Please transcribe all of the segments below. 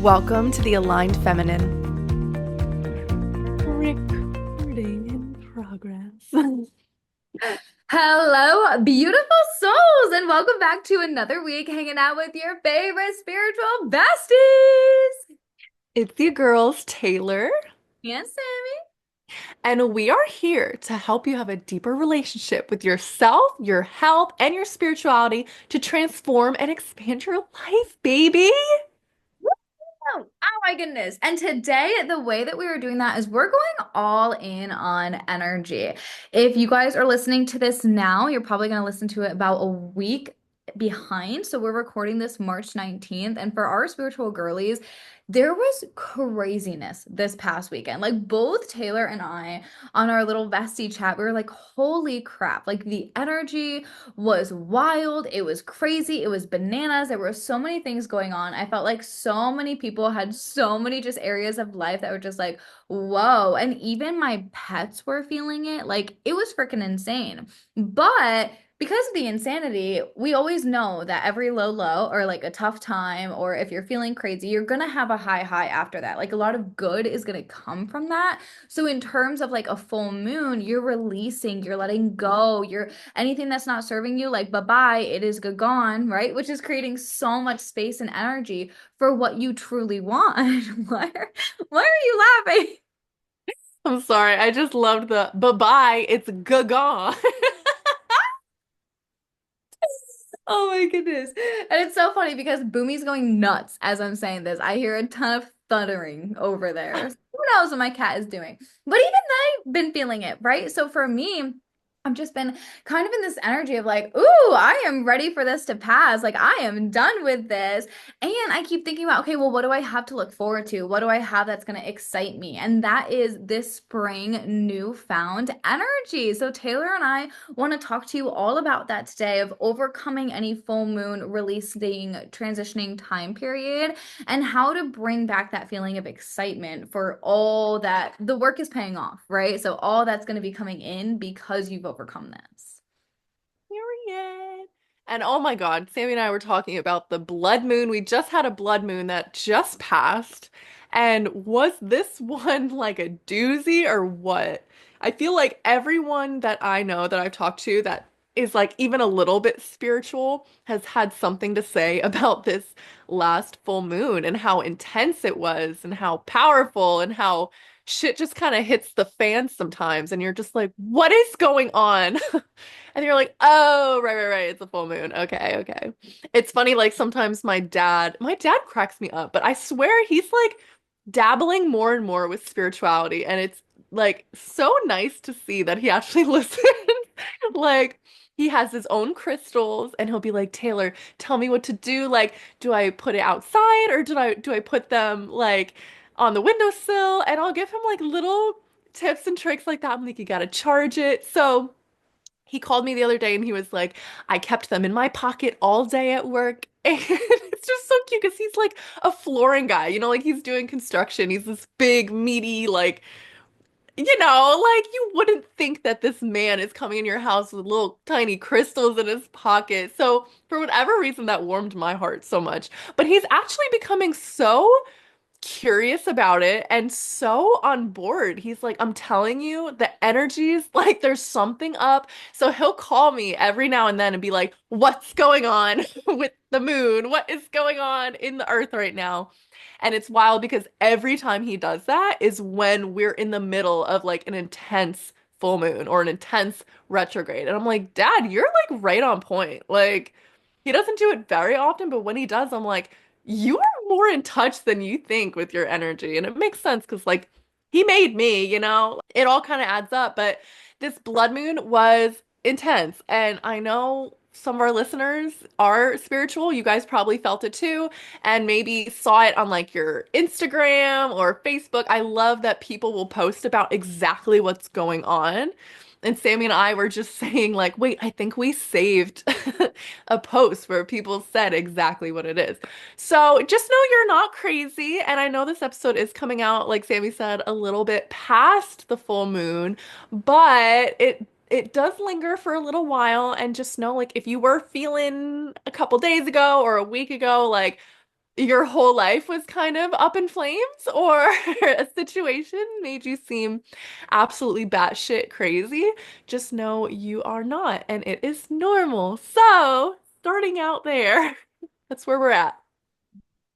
Welcome to the Aligned Feminine. Recording in progress. Hello, beautiful souls, and welcome back to another week hanging out with your favorite spiritual besties. It's your girls, Taylor, Yes, Sammy. and we are here to help you have a deeper relationship with yourself, your health, and your spirituality to transform and expand your life, baby. Oh my goodness. And today, the way that we were doing that is we're going all in on energy. If you guys are listening to this now, you're probably going to listen to it about a week behind. So we're recording this March 19th. And for our spiritual girlies, there was craziness this past weekend. Like both Taylor and I on our little vestie chat, we were like, holy crap. Like the energy was wild. It was crazy. It was bananas. There were so many things going on. I felt like so many people had so many just areas of life that were just like, whoa. And even my pets were feeling it. Like it was freaking insane. But because of the insanity, we always know that every low or like a tough time, or if you're feeling crazy, you're gonna have a high after that. Like a lot of good is gonna come from that. So in terms of like a full moon, you're releasing, you're letting go, you're anything that's not serving you, like bye-bye, it is gone, right? Which is creating so much space and energy for what you truly want. Why are you laughing? I'm sorry, I just loved the bye-bye, it's gaga. Oh my goodness. And it's so funny because Boomy's going nuts as I'm saying this. I hear a ton of thuttering over there. So who knows what my cat is doing? But even I've been feeling it, right? So for me, I've just been kind of in this energy of like, ooh, I am ready for this to pass. Like, I am done with this. And I keep thinking about, okay, well, what do I have to look forward to? What do I have that's going to excite me? And that is this spring newfound energy. So Taylor and I want to talk to you all about that today of overcoming any full moon releasing transitioning time period and how to bring back that feeling of excitement for all that the work is paying off, right? So all that's going to be coming in because you've overcome this. Period. And oh my God, Sammy and I were talking about the blood moon. We just had a blood moon that just passed. And was this one like a doozy or what? I feel like everyone that I know that I've talked to that is like even a little bit spiritual has had something to say about this last full moon and how intense it was and how powerful and how shit just kind of hits the fan sometimes. And you're just like, what is going on? And you're like, oh, right. It's a full moon. Okay. It's funny, like sometimes my dad cracks me up, but I swear he's like dabbling more and more with spirituality. And it's like so nice to see that he actually listens. Like he has his own crystals and he'll be like, Taylor, tell me what to do. Like, do I put it outside or do I put them like on the windowsill? And I'll give him like little tips and tricks like that. I'm like, you gotta charge it. So he called me the other day and he was like, I kept them in my pocket all day at work. And it's just so cute because he's like a flooring guy, like he's doing construction. He's this big, meaty, like, like you wouldn't think that this man is coming in your house with little tiny crystals in his pocket. So, for whatever reason, that warmed my heart so much. But he's actually becoming so curious about it and so on board. He's like, I'm telling you, the energies, like there's something up. So he'll call me every now and then and be like, what's going on with the moon? What is going on in the earth right now? And it's wild because every time he does that is when we're in the middle of like an intense full moon or an intense retrograde. And I'm like, Dad, you're like right on point. Like, he doesn't do it very often, but when he does, I'm like, you are more in touch than you think with your energy. And it makes sense because, like, he made me, it all kind of adds up. But this blood moon was intense. And I know some of our listeners are spiritual. You guys probably felt it too, and maybe saw it on like your Instagram or Facebook. I love that people will post about exactly what's going on. And Sammy and I were just saying, like, wait, I think we saved a post where people said exactly what it is. So just know you're not crazy. And I know this episode is coming out, like Sammy said, a little bit past the full moon, but it does linger for a little while. And just know, like, if you were feeling a couple days ago or a week ago, like, your whole life was kind of up in flames, or a situation made you seem absolutely batshit crazy, just know you are not, and it is normal. So, starting out there, that's where we're at.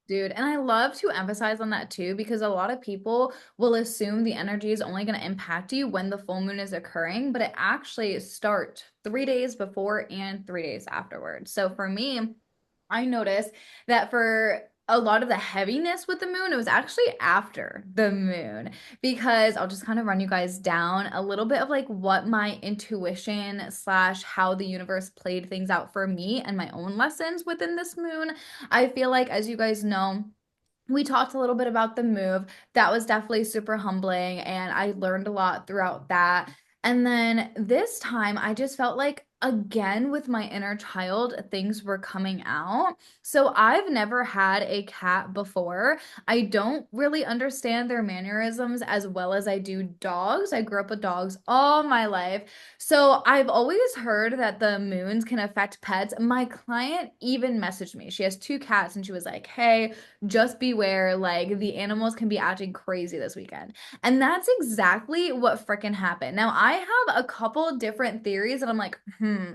Dude, and I love to emphasize on that too, because a lot of people will assume the energy is only going to impact you when the full moon is occurring, but it actually starts 3 days before and 3 days afterwards. So for me, I noticed that for a lot of the heaviness with the moon, it was actually after the moon, because I'll just kind of run you guys down a little bit of like what my intuition slash how the universe played things out for me and my own lessons within this moon. I feel like, as you guys know, we talked a little bit about the move. That was definitely super humbling, and I learned a lot throughout that. And then this time, I just felt like, again, with my inner child, things were coming out. So I've never had a cat before. I don't really understand their mannerisms as well as I do dogs. I grew up with dogs all my life. So I've always heard that the moons can affect pets. My client even messaged me. She has two cats, and she was like, hey, just beware, like the animals can be acting crazy this weekend. And that's exactly what freaking happened. Now, I have a couple different theories that I'm like,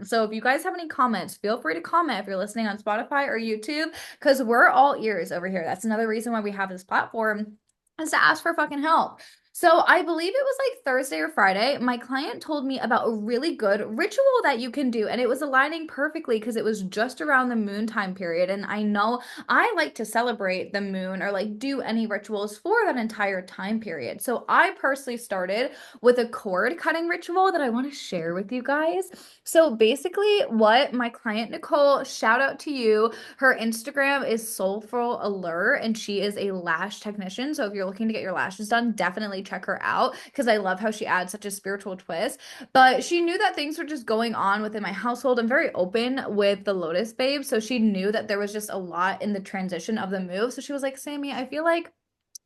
So if you guys have any comments, feel free to comment if you're listening on Spotify or YouTube, because we're all ears over here. That's another reason why we have this platform, is to ask for fucking help. So I believe it was like Thursday or Friday. My client told me about a really good ritual that you can do, and it was aligning perfectly because it was just around the moon time period. And I know I like to celebrate the moon or like do any rituals for that entire time period. So I personally started with a cord cutting ritual that I want to share with you guys. So basically, what my client Nicole, shout out to you, her Instagram is Soulful Allure, and she is a lash technician. So if you're looking to get your lashes done, definitely check her out because I love how she adds such a spiritual twist. But she knew that things were just going on within my household. I'm very open with the Lotus Babe. So she knew that there was just a lot in the transition of the move. So she was like, Sammy, I feel like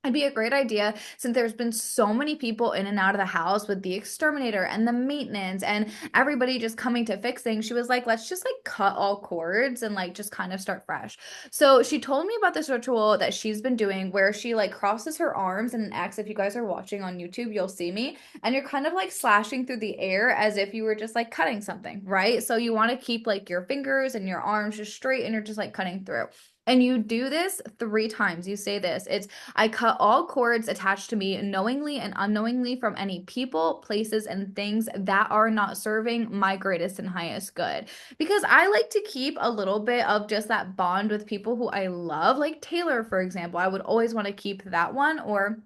it'd be a great idea, since there's been so many people in and out of the house with the exterminator and the maintenance and everybody just coming to fix things. She was like, let's just like cut all cords and like just kind of start fresh. So she told me about this ritual that she's been doing where she like crosses her arms in an X. If you guys are watching on YouTube, you'll see me. And you're kind of like slashing through the air as if you were just like cutting something, right? So you want to keep like your fingers and your arms just straight, and you're just like cutting through. And you do this 3 times. You say this. It's, I cut all cords attached to me knowingly and unknowingly from any people, places, and things that are not serving my greatest and highest good. Because I like to keep a little bit of just that bond with people who I love, like Taylor, for example. I would always want to keep that one, or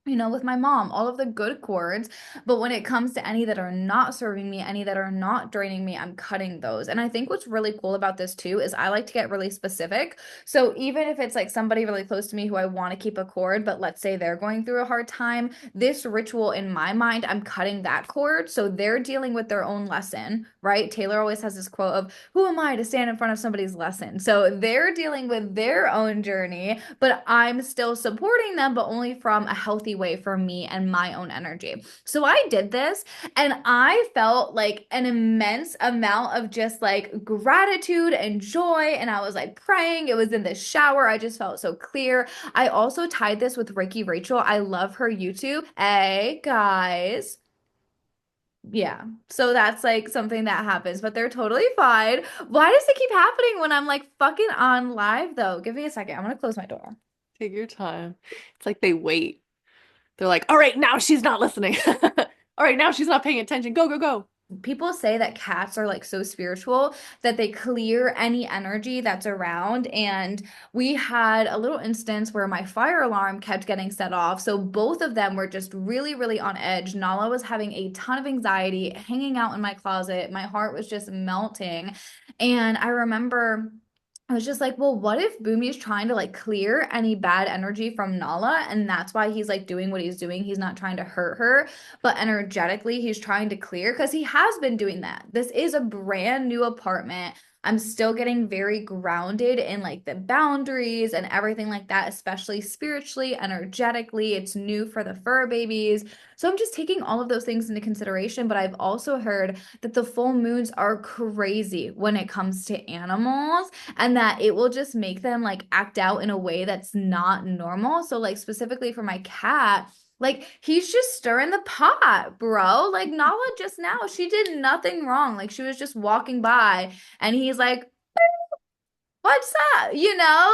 with my mom, all of the good cords. But when it comes to any that are not serving me, any that are not draining me, I'm cutting those. And I think what's really cool about this too is I like to get really specific. So even if it's like somebody really close to me who I want to keep a cord, but let's say they're going through a hard time, this ritual in my mind, I'm cutting that cord. So they're dealing with their own lesson, right? Taylor always has this quote of, who am I to stand in front of somebody's lesson? So they're dealing with their own journey, but I'm still supporting them, but only from a healthy way for me and my own energy. So I did this, and I felt like an immense amount of just like gratitude and joy. And I was like praying. It was in the shower. I just felt so clear. I also tied this with Ricky Rachel. I love her YouTube. Hey guys. Yeah. So that's like something that happens, but they're totally fine. Why does it keep happening when I'm like fucking on live though? Give me a second. I'm gonna close my door. Take your time. It's like they wait. They're like, all right, now she's not listening. All right, now she's not paying attention. Go, go, go. People say that cats are like so spiritual that they clear any energy that's around. And we had a little instance where my fire alarm kept getting set off. So both of them were just really, really on edge. Nala was having a ton of anxiety, hanging out in my closet. My heart was just melting. And I remember I was just like, well, what if Boomy's trying to like clear any bad energy from Nala? And that's why he's like doing what he's doing. He's not trying to hurt her, but energetically, he's trying to clear because he has been doing that. This is a brand new apartment. I'm still getting very grounded in like the boundaries and everything like that, especially spiritually, energetically. It's new for the fur babies. So I'm just taking all of those things into consideration. But I've also heard that the full moons are crazy when it comes to animals and that it will just make them like act out in a way that's not normal. So, like, specifically for my cat, like he's just stirring the pot, bro. Like Nala just now, she did nothing wrong. Like she was just walking by and he's like, "What's up?"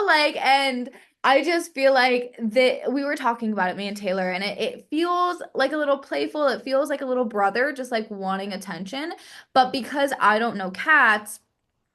Like, and I just feel like that we were talking about it, me and Taylor, and it feels like a little playful. It feels like a little brother just like wanting attention. But because I don't know cats,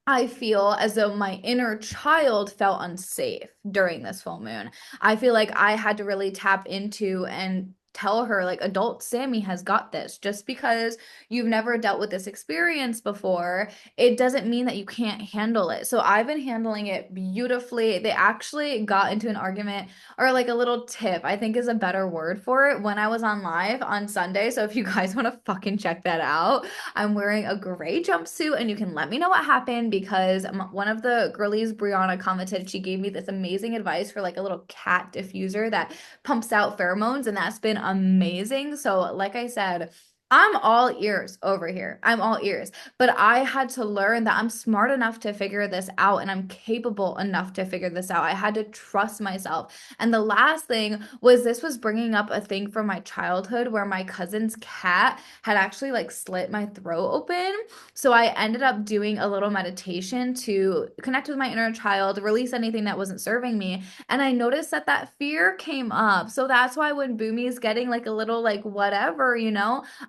I feel as though my inner child felt unsafe during this full moon. I feel like I had to really tap into and tell her, like, adult Sammy has got this. Just because you've never dealt with this experience before, it doesn't mean that you can't handle it. So I've been handling it beautifully. They actually got into an argument, or like a little tip, I think is a better word for it, when I was on live on Sunday. So if you guys want to fucking check that out, I'm wearing a gray jumpsuit, and you can let me know what happened because one of the girlies, Brianna, commented she gave me this amazing advice for like a little cat diffuser that pumps out pheromones, and that's been amazing. So, like I said, I'm all ears over here. I'm all ears. But I had to learn that I'm smart enough to figure this out and I'm capable enough to figure this out. I had to trust myself. And the last thing was, this was bringing up a thing from my childhood where my cousin's cat had actually like slit my throat open. So I ended up doing a little meditation to connect with my inner child, release anything that wasn't serving me. And I noticed that that fear came up. So that's why when Boomy is getting like a little like whatever,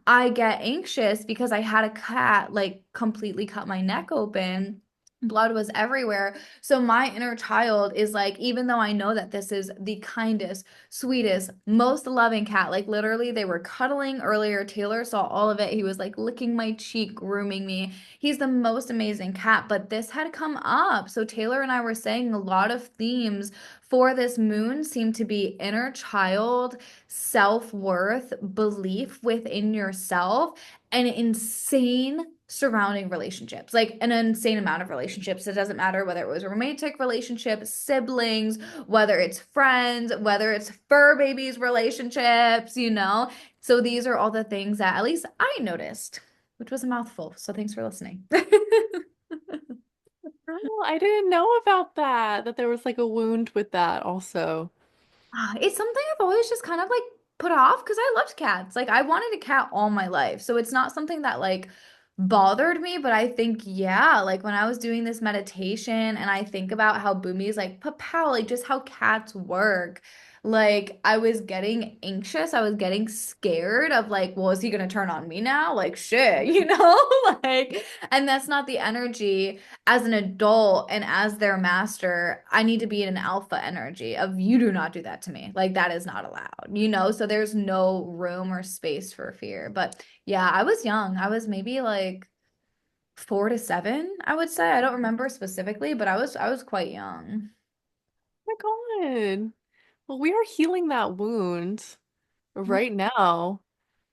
I get anxious because I had a cat like completely cut my neck open. Blood was everywhere. So my inner child is like, even though I know that this is the kindest, sweetest, most loving cat, like literally they were cuddling earlier. Taylor saw all of it. He was like licking my cheek, grooming me. He's the most amazing cat, but this had come up. So Taylor and I were saying a lot of themes for this moon seem to be inner child, self-worth, belief within yourself, and insane surrounding relationships, like an insane amount of relationships. It doesn't matter whether it was a romantic relationship, siblings, whether it's friends, whether it's fur babies relationships. So these are all the things that at least I noticed, which was a mouthful. So thanks for listening. Oh, I didn't know about that, that there was like a wound with that also. It's something I've always just kind of like put off because I loved cats. Like I wanted a cat all my life. So it's not something that like bothered me, but I think, yeah, like when I was doing this meditation and I think about how Boomy's like, Papow, like just how cats work. Like I was getting anxious. I was getting scared of like, well, is he gonna turn on me now? Like shit, Like, and that's not the energy as an adult and as their master. I need to be in an alpha energy of you do not do that to me. Like that is not allowed. So there's no room or space for fear. But yeah, I was young. I was maybe like 4 to 7, I would say. I don't remember specifically, but I was quite young. Oh my God. Well, we are healing that wound right now.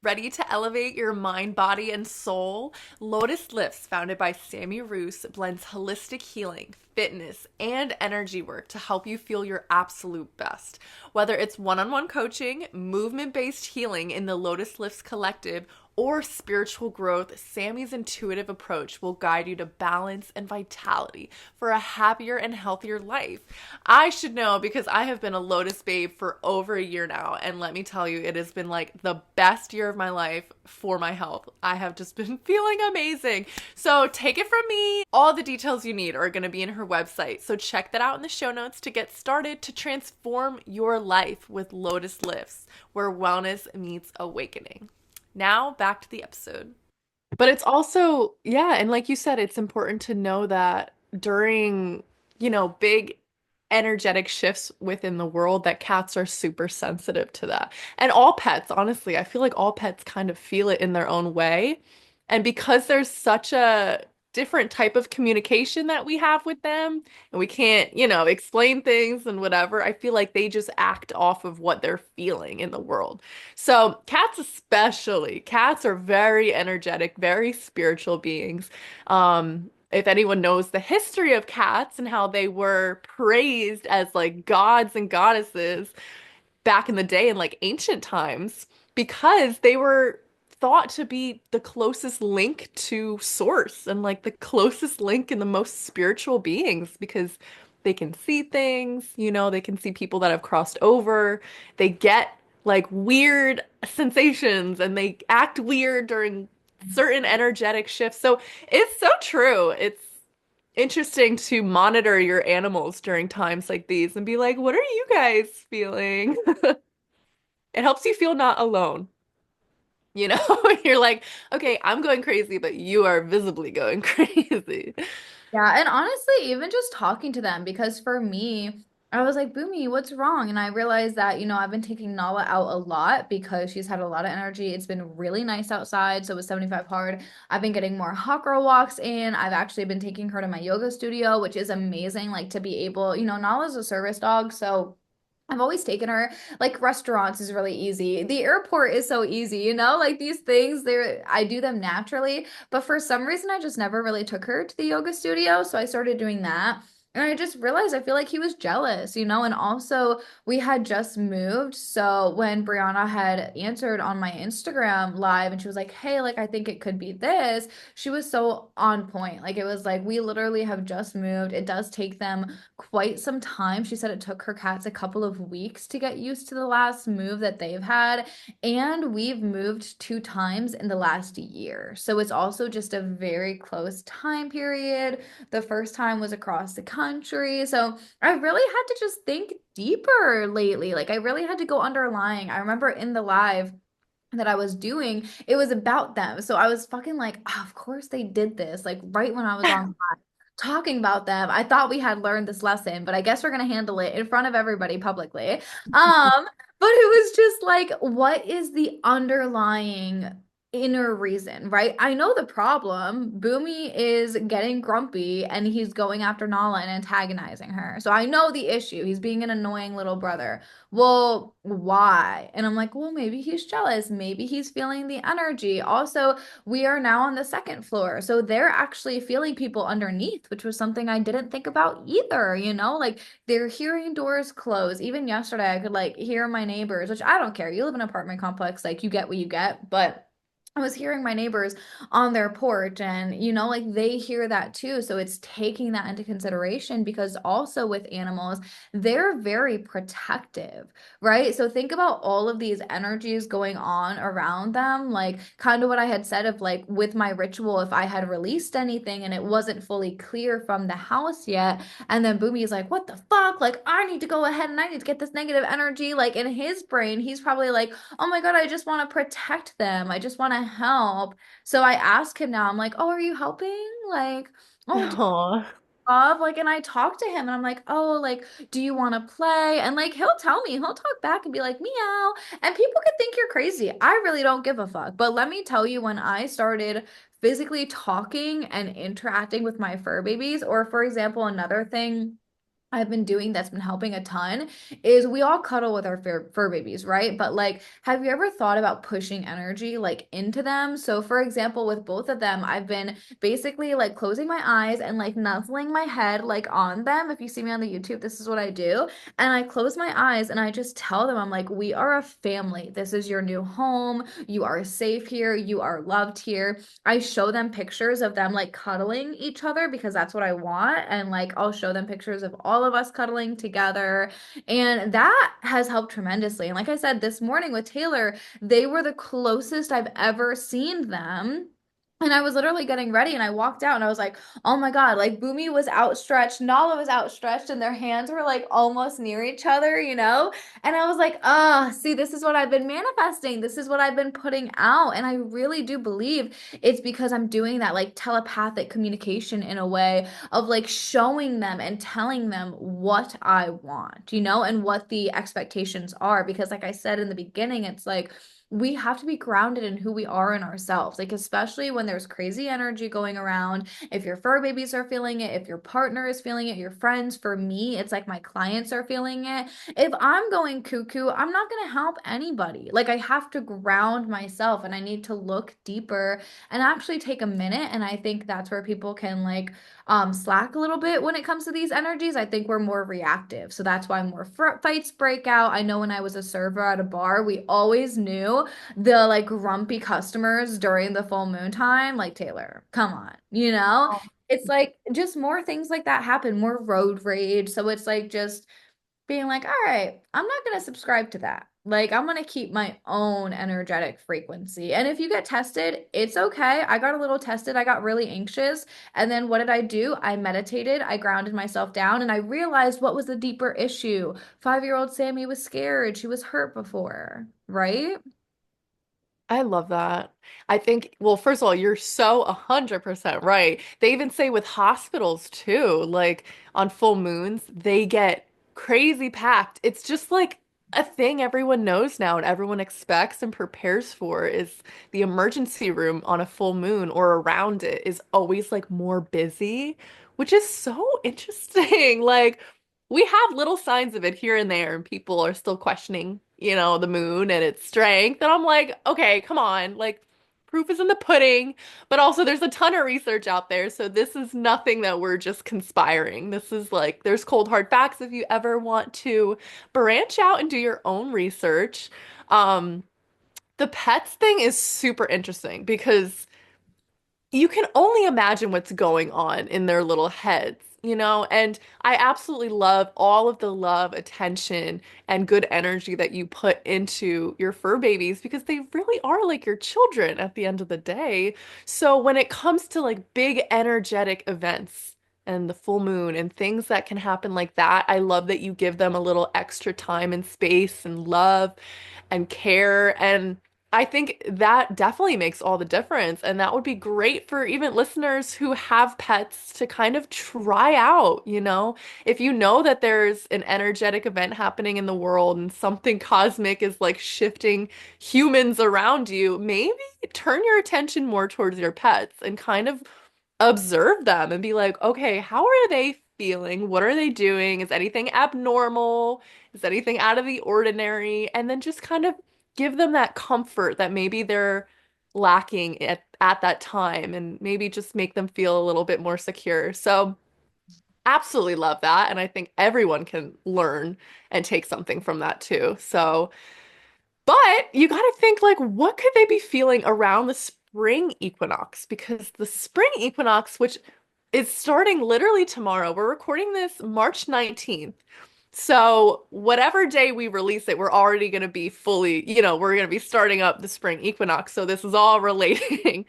Ready to elevate your mind, body, and soul? Lotus Lifts, founded by Sammy Roos, blends holistic healing, fitness, and energy work to help you feel your absolute best. Whether it's one-on-one coaching, movement-based healing in the Lotus Lifts Collective, or spiritual growth, Sammy's intuitive approach will guide you to balance and vitality for a happier and healthier life. I should know because I have been a Lotus babe for over a year now, and let me tell you, it has been like the best year of my life for my health. I have just been feeling amazing. So take it from me. All the details you need are going to be in her website. So check that out in the show notes to get started to transform your life with Lotus Lifts, where wellness meets awakening. Now back to the episode. But it's also, yeah, and like you said, it's important to know that during, big energetic shifts within the world, that cats are super sensitive to that. And all pets, honestly, I feel like all pets kind of feel it in their own way. And because there's such a different type of communication that we have with them, and we can't, explain things and whatever, I feel like they just act off of what they're feeling in the world. So, cats especially, cats are very energetic, very spiritual beings. if anyone knows the history of cats and how they were praised as like gods and goddesses back in the day in like ancient times because they were thought to be the closest link to source and like the closest link and the most spiritual beings because they can see things, they can see people that have crossed over. They get like weird sensations and they act weird during certain energetic shifts. So it's so true. It's interesting to monitor your animals during times like these and be like, what are you guys feeling? It helps you feel not alone. You know, you're like, okay, I'm going crazy, but you are visibly going crazy. Yeah, and honestly, even just talking to them, because for me, I was like, Boomy, what's wrong? And I realized that, I've been taking Nala out a lot because she's had a lot of energy. It's been really nice outside, so it was 75 hard. I've been getting more hot girl walks in. I've actually been taking her to my yoga studio, which is amazing, like to be able, Nala's a service dog, so I've always taken her. Like restaurants is really easy. The airport is so easy, like these things, I do them naturally. But for some reason, I just never really took her to the yoga studio. So I started doing that. And I just realized I feel like he was jealous, and also we had just moved. So when Brianna had answered on my Instagram live and she was like, hey, like I think it could be this, she was so on point. Like it was like, we literally have just moved. It does take them quite some time. She said it took her cats a couple of weeks to get used to the last move that they've had. And we've moved 2 times in the last year. So it's also just a very close time period. The first time was across the country. So I really had to just think deeper lately. Like I really had to go underlying. I remember in the live that I was doing, it was about them. So I was fucking like, oh, of course they did this, like right when I was on talking about them. I thought we had learned this lesson, but I guess we're gonna handle it in front of everybody publicly. But it was just like, what is the underlying inner reason, right? I know the problem. Boomy is getting grumpy and he's going after Nala and antagonizing her. So I know the issue. He's being an annoying little brother. Well, why? And I'm like, well, maybe he's jealous. Maybe he's feeling the energy. Also, we are now on the second floor. So they're actually feeling people underneath, which was something I didn't think about either, Like they're hearing doors close. Even yesterday, I could like hear my neighbors, which I don't care. You live in an apartment complex, like you get what you get. But I was hearing my neighbors on their porch, and like they hear that too. So it's taking that into consideration because also with animals, they're very protective, right? So think about all of these energies going on around them, like kind of what I had said of like with my ritual, if I had released anything and it wasn't fully clear from the house yet, and then Boomy's like, what the fuck? Like, I need to go ahead and I need to get this negative energy. Like in his brain, he's probably like, oh my God, I just want to protect them. I just want to help. So I ask him now, I'm like, oh, are you helping? Like, oh, Oh, like, and I talk to him and I'm like, oh, like, do you want to play? And like, he'll tell me, he'll talk back and be like, meow. And people could think you're crazy. I really don't give a fuck. But let me tell you, when I started physically talking and interacting with my fur babies, or for example, another thing I've been doing that's been helping a ton is we all cuddle with our fur babies, right? But like, have you ever thought about pushing energy like into them? So, for example, with both of them, I've been basically like closing my eyes and like nuzzling my head like on them. If you see me on the YouTube, this is what I do. And I close my eyes and I just tell them, I'm like, we are a family. This is your new home. You are safe here. You are loved here. I show them pictures of them like cuddling each other because that's what I want. And like I'll show them pictures of all of us cuddling together. And that has helped tremendously. And like I said, this morning with Taylor, they were the closest I've ever seen them. And I was literally getting ready and I walked out and I was like, oh my God, like Boomy was outstretched, Nala was outstretched, and their hands were like almost near each other, And I was like, ah, see, this is what I've been manifesting. This is what I've been putting out. And I really do believe it's because I'm doing that like telepathic communication in a way of like showing them and telling them what I want, and what the expectations are. Because, like I said in the beginning, it's like, we have to be grounded in who we are in ourselves. Like, especially when there's crazy energy going around. If your fur babies are feeling it, if your partner is feeling it, your friends, for me, it's like my clients are feeling it. If I'm going cuckoo, I'm not going to help anybody. Like, I have to ground myself and I need to look deeper and actually take a minute. And I think that's where people can like slack a little bit when it comes to these energies. I think we're more reactive. So that's why more fights break out. I know when I was a server at a bar, we always knew the like grumpy customers during the full moon time, like Taylor, come on, you know? It's like just more things like that happen, more road rage. So it's like just being like, all right, I'm not going to subscribe to that. Like, I'm going to keep my own energetic frequency. And if you get tested, it's okay. I got a little tested. I got really anxious. And then what did I do? I meditated. I grounded myself down and I realized what was the deeper issue. 5-year-old Sammy was scared. She was hurt before, right? I love that. I think, well, first of all, you're so 100% right. They even say with hospitals too, like on full moons, they get crazy packed. It's just like a thing everyone knows now and everyone expects and prepares for is the emergency room on a full moon or around it is always like more busy, which is so interesting. Like, we have little signs of it here and there, and people are still questioning, the moon and its strength. And I'm like, okay, come on. Like, proof is in the pudding. But also, there's a ton of research out there. So, this is nothing that we're just conspiring. This is like, there's cold hard facts if you ever want to branch out and do your own research. Um, the pets thing is super interesting because you can only imagine what's going on in their little heads, you know? And I absolutely love all of the love, attention, and good energy that you put into your fur babies because they really are like your children at the end of the day. So when it comes to like big energetic events, and the full moon and things that can happen like that. I love that you give them a little extra time and space and love and care. And I think that definitely makes all the difference. And that would be great for even listeners who have pets to kind of try out, you know? If you know that there's an energetic event happening in the world and something cosmic is like shifting humans around you, maybe turn your attention more towards your pets and kind of observe them and be like, okay, how are they feeling? What are they doing? Is anything abnormal? Is anything out of the ordinary? And then just kind of give them that comfort that maybe they're lacking at that time and maybe just make them feel a little bit more secure. So, absolutely love that. And I think everyone can learn and take something from that too. So, but you got to think like, what could they be feeling around the spring equinox? Because the spring equinox, which is starting literally tomorrow, we're recording this March 19th. So, whatever day we release it, we're already going to be fully, we're going to be starting up the spring equinox. So, this is all relating.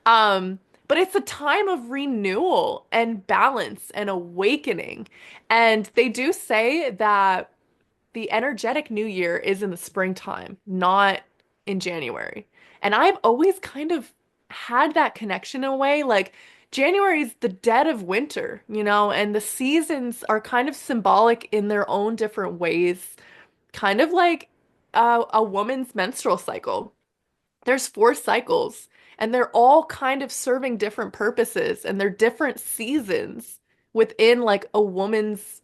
But it's a time of renewal and balance and awakening. And they do say that the energetic new year is in the springtime, not in January. And I've always kind of had that connection in a way. Like January is the dead of winter, and the seasons are kind of symbolic in their own different ways, kind of like a woman's menstrual cycle. There's 4 cycles, and they're all kind of serving different purposes, and they're different seasons within like a woman's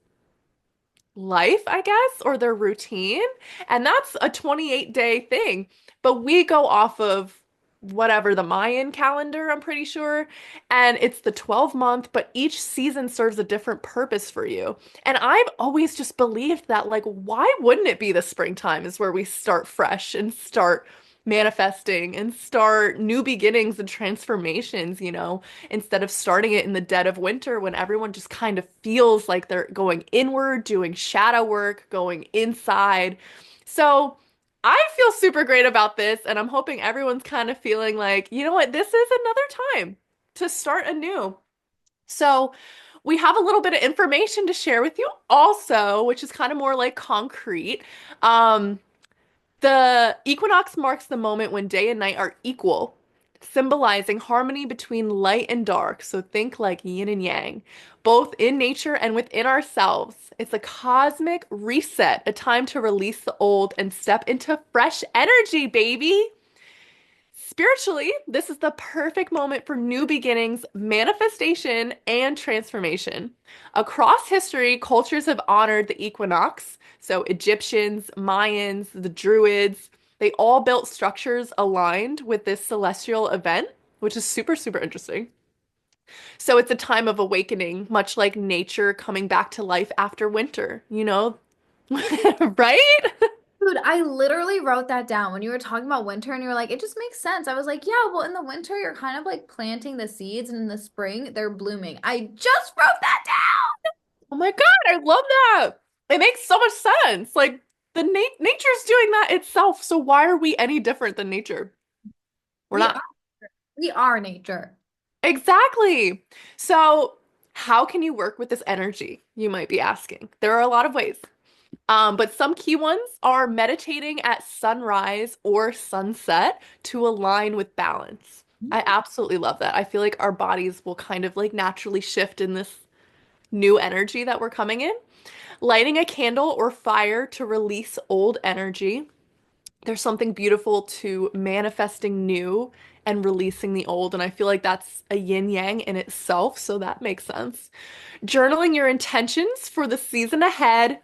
life, I guess, or their routine. And that's a 28-day thing. But we go off of whatever the Mayan calendar, I'm pretty sure. And it's the 12-month, but each season serves a different purpose for you. And I've always just believed that, like, why wouldn't it be the springtime is where we start fresh and start manifesting and start new beginnings and transformations, instead of starting it in the dead of winter when everyone just kind of feels like they're going inward, doing shadow work, going inside. So I feel super great about this, and I'm hoping everyone's kind of feeling like, you know what, this is another time to start anew. So we have a little bit of information to share with you also, which is kind of more like concrete. Um, the equinox marks the moment when day and night are equal. symbolizing harmony between light and dark. So think like yin and yang, both in nature and within ourselves. It's a cosmic reset, a time to release the old and step into fresh energy, baby. Spiritually, this is the perfect moment for new beginnings, manifestation, and transformation. Across history, cultures have honored the equinox. So, Egyptians, Mayans, the Druids, they all built structures aligned with this celestial event, which is super, super interesting. So, it's a time of awakening, much like nature coming back to life after winter, right? Dude, I literally wrote that down when you were talking about winter and you were like, it just makes sense. I was like, yeah, well, in the winter, you're kind of like planting the seeds, and in the spring, they're blooming. I just wrote that down. Oh my God, I love that. It makes so much sense. Like the nature's doing that itself. So why are we any different than nature? We're We are, not. we are nature. Exactly. So how can you work with this energy? You might be asking. There are a lot of ways. But some key ones are meditating at sunrise or sunset to align with balance. I absolutely love that. I feel like our bodies will kind of like naturally shift in this new energy that we're coming in. Lighting a candle or fire to release old energy. There's something beautiful to manifesting new and releasing the old. And I feel like that's a yin yang in itself. So that makes sense. Journaling your intentions for the season ahead.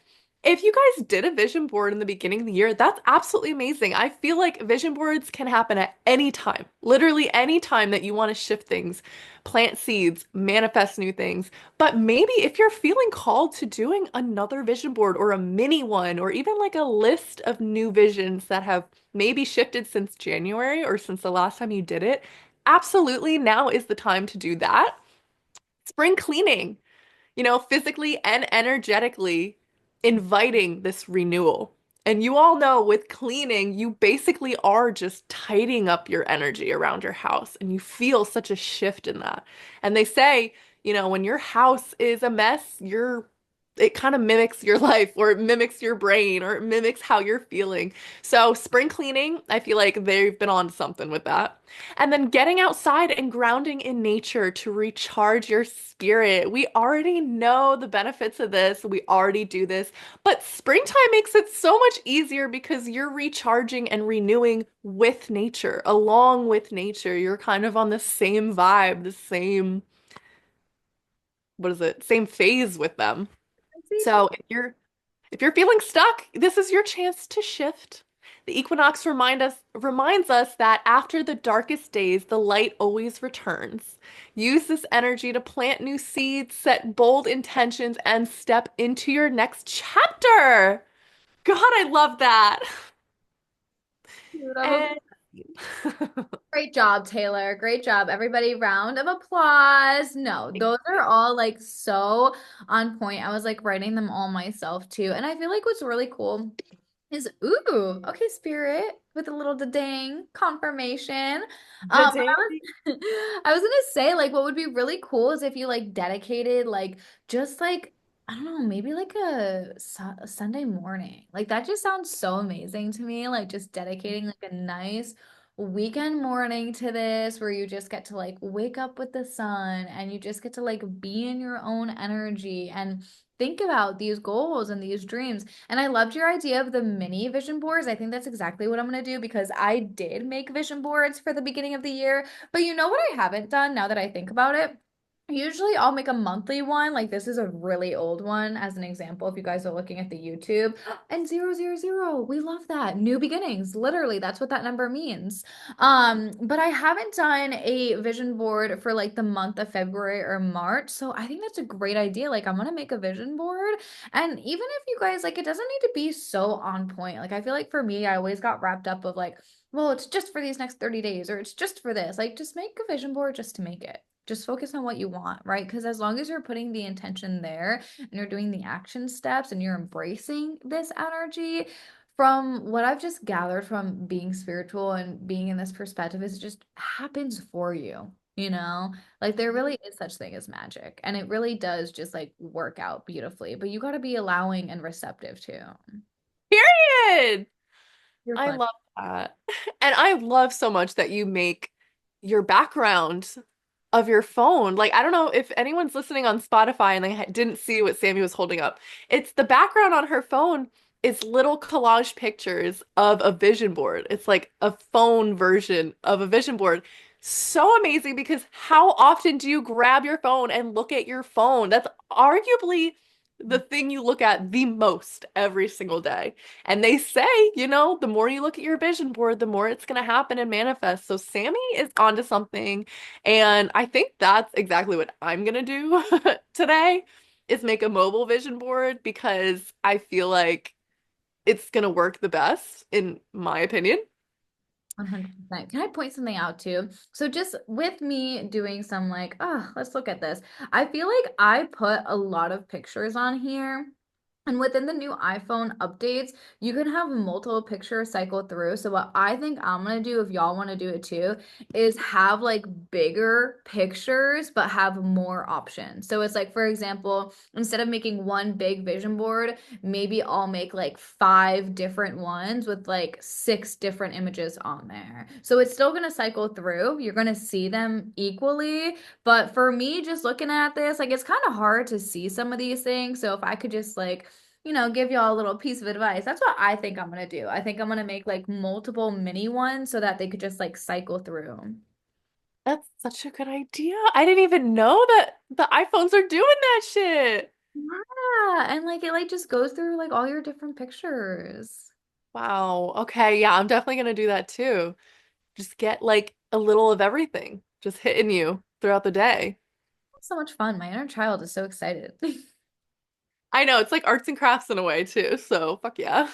If you guys did a vision board in the beginning of the year, that's absolutely amazing. I feel like vision boards can happen at any time, literally any time that you want to shift things, plant seeds, manifest new things. But maybe if you're feeling called to doing another vision board or a mini one, or even like a list of new visions that have maybe shifted since January or since the last time you did it, absolutely now is the time to do that. Spring cleaning, physically and energetically inviting this renewal. And you all know with cleaning, you basically are just tidying up your energy around your house, and you feel such a shift in that. And they say, when your house is a mess, it kind of mimics your life, or it mimics your brain, or it mimics how you're feeling. So spring cleaning, I feel like they've been on something with that. And then getting outside and grounding in nature to recharge your spirit. We already know the benefits of this. We already do this. But springtime makes it so much easier because you're recharging and renewing with nature, along with nature. You're kind of on the same vibe, the same, what is it? Same phase with them. So if you're feeling stuck, this is your chance to shift. The equinox reminds us that after the darkest days, the light always returns. Use this energy to plant new seeds, set bold intentions, and step into your next chapter. God, I love that. Dude, I'm And great job, Taylor. Great job. Everybody, round of applause. No, those are all like so on point. I was like writing them all myself too. And I feel like what's really cool is, ooh, okay, spirit with a little dang confirmation. But today, I was gonna say, like, what would be really cool is if you like dedicated, like, just like, I don't know, maybe like a Sunday morning. Like, that just sounds so amazing to me. Like, just dedicating like a nice weekend morning to this where you just get to like wake up with the sun and you just get to like be in your own energy and think about these goals and these dreams. And I loved your idea of the mini vision boards. I think that's exactly what I'm going to do because I did make vision boards for the beginning of the year. But you know what I haven't done now that I think about it? Usually I'll make a monthly one. Like this is a really old one as an example, if you guys are looking at the YouTube. And 000, we love that. New beginnings. Literally, that's what that number means. But I haven't done a vision board for like the month of February or March. So I think that's a great idea. Like I'm gonna make a vision board. And even if you guys like it doesn't need to be so on point. Like I feel like for me, I always got wrapped up of like, well, it's just for these next 30 days or it's just for this. Like just make a vision board just to make it. Just focus on what you want, right? Because as long as you're putting the intention there and you're doing the action steps and you're embracing this energy, from what I've just gathered from being spiritual and being in this perspective, is it just happens for you, you know? Like there really is such thing as magic, and it really does just like work out beautifully, but you got to be allowing and receptive too. period. You're I fun. love that. And I love so much that you make your background of your phone. Like, I don't know if anyone's listening on Spotify and they didn't see what Sammy was holding up. It's the background on her phone is little collage pictures of a vision board. It's like a phone version of a vision board. So amazing because how often do you grab your phone and look at your phone? That's arguably the thing you look at the most every single day. And they say, the more you look at your vision board, the more it's going to happen and manifest. So Sammy is onto something. And I think that's exactly what I'm going to do today is make a mobile vision board because I feel like it's going to work the best in my opinion. 100%. Can I point something out too? So just with me doing some like, oh, let's look at this. I feel like I put a lot of pictures on here. And within the new iPhone updates, you can have multiple pictures cycle through. So what I think I'm gonna do, if y'all want to do it too, is have like bigger pictures, but have more options. So it's like, for example, instead of making one big vision board, maybe I'll make like five different ones with like six different images on there. So it's still gonna cycle through. You're gonna see them equally. But for me, just looking at this, like it's kind of hard to see some of these things. So if I could just like, give y'all a little piece of advice, that's what I think I'm gonna do. I think I'm gonna make like multiple mini ones so that they could just like cycle through. That's such a good idea. I didn't even know that the iPhones are doing that shit. Yeah, and like it like just goes through like all your different pictures. Wow. Okay. Yeah, I'm definitely going to do that too. Just get like a little of everything just hitting you throughout the day. So much fun. My inner child is so excited. I know it's like arts and crafts in a way too. So fuck yeah.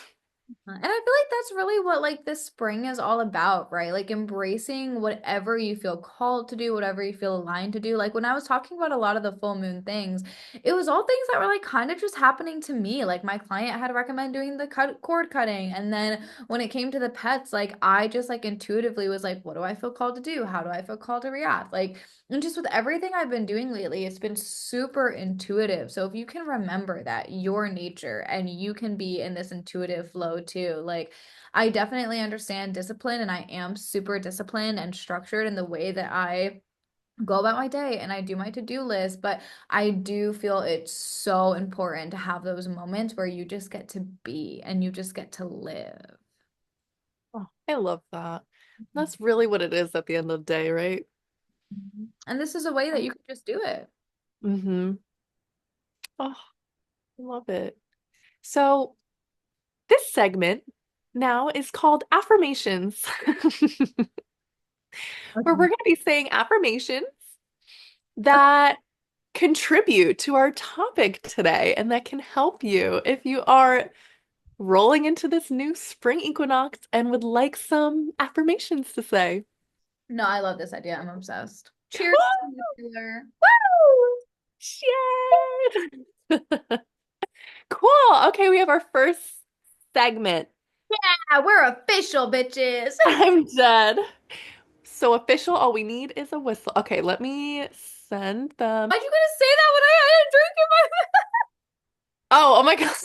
And I feel like that's really what like this spring is all about, right? Like embracing whatever you feel called to do, whatever you feel aligned to do. Like when I was talking about a lot of the full moon things, it was all things that were like kind of just happening to me. Like my client had recommended doing the cord cutting. And then when it came to the pets, like I just like intuitively was like, what do I feel called to do? How do I feel called to react? Like, and just with everything I've been doing lately, it's been super intuitive. So if you can remember that your nature and you can be in this intuitive flow too, like I definitely understand discipline and I am super disciplined and structured in the way that I go about my day and I do my to-do list, but I do feel it's so important to have those moments where you just get to be and you just get to live. Oh, I love that. That's really what it is at the end of the day, right? And this is a way that you can just do it. Mm-hmm. Oh, I love it. So this segment now is called affirmations, where we're Okay. going to be saying affirmations that contribute to our topic today and that can help you if you are rolling into this new spring equinox and would like some affirmations to say. No, I love this idea. I'm obsessed. Cheers to you, Woo! Taylor. Woo! Shit! Cool. Okay, we have our first segment. Yeah, we're official, bitches. I'm dead. So official, all we need is a whistle. Okay, let me send them. Why'd you gonna say that when I had a drink in my Oh my God.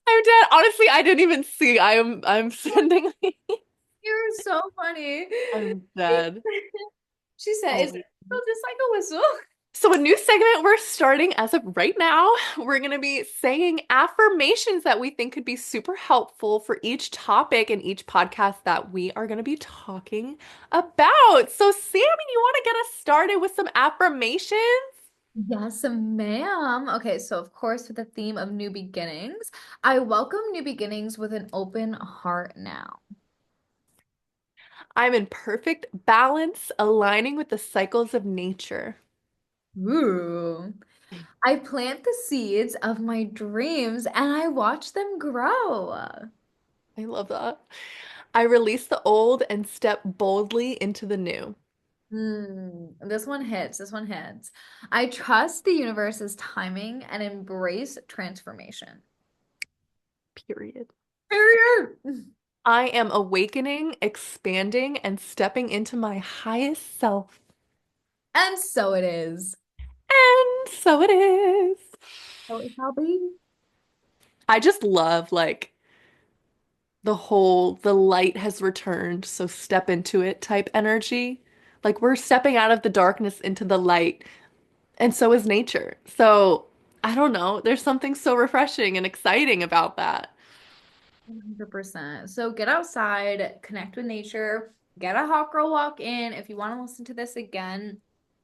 I'm dead. Honestly, I didn't even see. I'm sending. You're so funny. I'm dead. She said, Oh "Is my it God. just like a whistle?" So a new segment we're starting as of right now. We're going to be saying affirmations that we think could be super helpful for each topic and each podcast that we are going to be talking about. So Sammy, you want to get us started with some affirmations? Yes, ma'am. Okay, so of course, with the theme of new beginnings, I welcome new beginnings with an open heart now. I'm in perfect balance, aligning with the cycles of nature. Ooh. I plant the seeds of my dreams and I watch them grow. I love that. I release the old and step boldly into the new. This one hits. This one hits. I trust the universe's timing and embrace transformation. Period. Period. I am awakening, expanding, and stepping into my highest self. And so it is. And so it is. So it shall be. I just love like the light has returned, so step into it type energy. Like we're stepping out of the darkness into the light, and so is nature. So I don't know, there's something so refreshing and exciting about that. 100%. So get outside, connect with nature, get a hot girl walk in. If you want to listen to this again,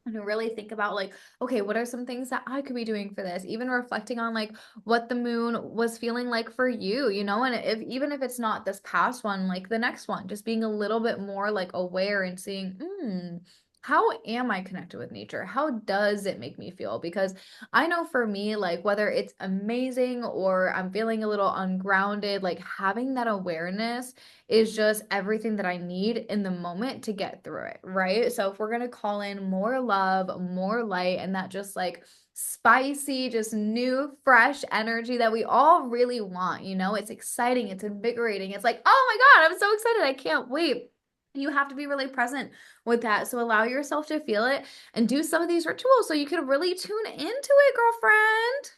and really think about like, okay, what are some things that I could be doing for this? Even reflecting on like what the moon was feeling like for you, you know, and if even if it's not this past one, like the next one, just being a little bit more like aware and seeing, how am I connected with nature? How does it make me feel? Because I know for me, like whether it's amazing or I'm feeling a little ungrounded, like having that awareness is just everything that I need in the moment to get through it, right? So if we're gonna call in more love, more light, and that just like spicy, just new, fresh energy that we all really want, you know, it's exciting, it's invigorating. It's like, oh my God, I'm so excited. I can't wait. You have to be really present with that. So allow yourself to feel it and do some of these rituals so you can really tune into it, girlfriend.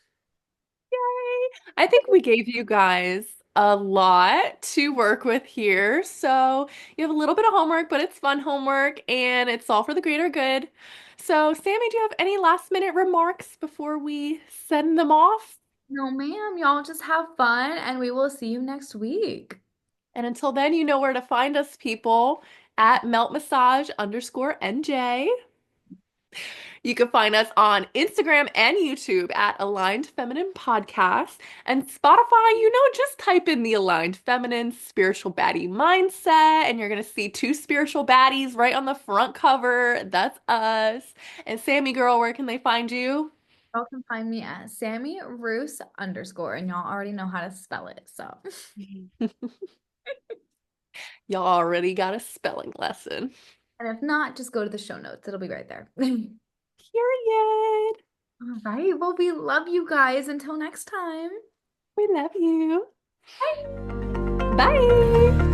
I think we gave you guys a lot to work with here. So you have a little bit of homework, but it's fun homework and it's all for the greater good. So, Sammy, do you have any last minute remarks before we send them off? No, ma'am. Y'all just have fun and we will see you next week. And until then, you know where to find us, people, at meltmassage_NJ. You can find us on Instagram and YouTube at Aligned Feminine Podcast. And Spotify, just type in the Aligned Feminine Spiritual Baddie Mindset, and you're going to see two spiritual baddies right on the front cover. That's us. And Sammy Girl, where can they find you? Y'all can find me at Sammy Roos _ and y'all already know how to spell it. So, Y'all already got a spelling lesson. and if not, just go to the show notes. It'll be right there. Period. All right. Well, we love you guys. Until next time. We love you. Bye. Bye.